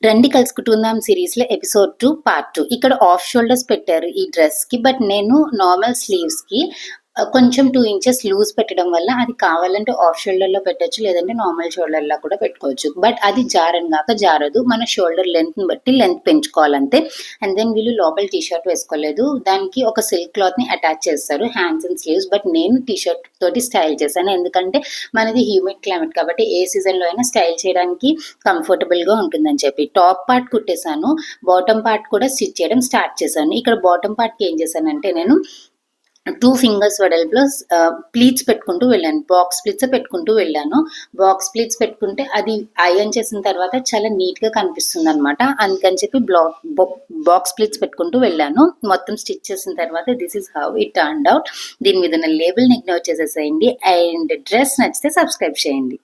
రండి కలుసుకుందాం సిరీస్‌లో ఎపిసోడ్ 2 పార్ట్ 2. ఇక్కడ ఆఫ్ షోల్డర్స్ పెట్టారు ఈ డ్రెస్‌కి. బట్ నేను నార్మల్ స్లీవ్స్‌కి కొంచెం 2 ఇంచెస్ లూజ్ పెట్టడం వల్ల అది కావాలంటే ఆఫ్ షోల్డర్‌లో పెట్టొచ్చు. లేదంటే నార్మల్ షోల్డర్‌లో కూడా పెట్టుకోవచ్చు. బట్ అది జారదు. మన షోల్డర్ లెంగ్త్‌ని బట్టి లెంగ్త్ పెంచుకోవాలంతే. అండ్ దెన్ వీళ్ళు లోపల టీ షర్ట్ వేసుకోలేదు. దానికి ఒక సిల్క్ క్లాత్‌ని అటాచ్ చేస్తారు హ్యాండ్స్ అండ్ స్లీవ్స్. బట్ నేను టీ షర్ట్ తోటి స్టైల్ చేశాను. ఎందుకంటే మనది హ్యూమిడ్ క్లైమేట్ కాబట్టి ఏ సీజన్‌లో అయినా స్టైల్ చేయడానికి కంఫర్టబుల్‌గా ఉంటుందని చెప్పి. టాప్ పార్ట్ కుట్టేశాను. బాటమ్ పార్ట్ కూడా స్టిచ్ చేయడం స్టార్ట్ చేశాను. ఇక్కడ బాటమ్ పార్ట్‌కి ఏం చేశానంటే నేను 2 ఫింగర్స్ వెడల్పులో ప్లీట్స్ పెట్టుకుంటూ వెళ్ళాను. బాక్స్ ప్లీట్స్ పెట్టుకుంటూ వెళ్ళాను. బాక్స్ ప్లీట్స్ పెట్టుకుంటే అది ఐరన్ చేసిన తర్వాత చాలా నీట్‌గా కనిపిస్తుందనమాట. అందుకని చెప్పి బాక్స్ ప్లీట్స్ పెట్టుకుంటూ వెళ్ళాను. మొత్తం స్టిచ్ చేసిన తర్వాత this is how it turned out. దీని మీద ఉన్న లేబుల్‌ని ఇగ్నోర్ చేసేసేయండి. అండ్ డ్రెస్ నచ్చితే సబ్స్క్రైబ్ చేయండి.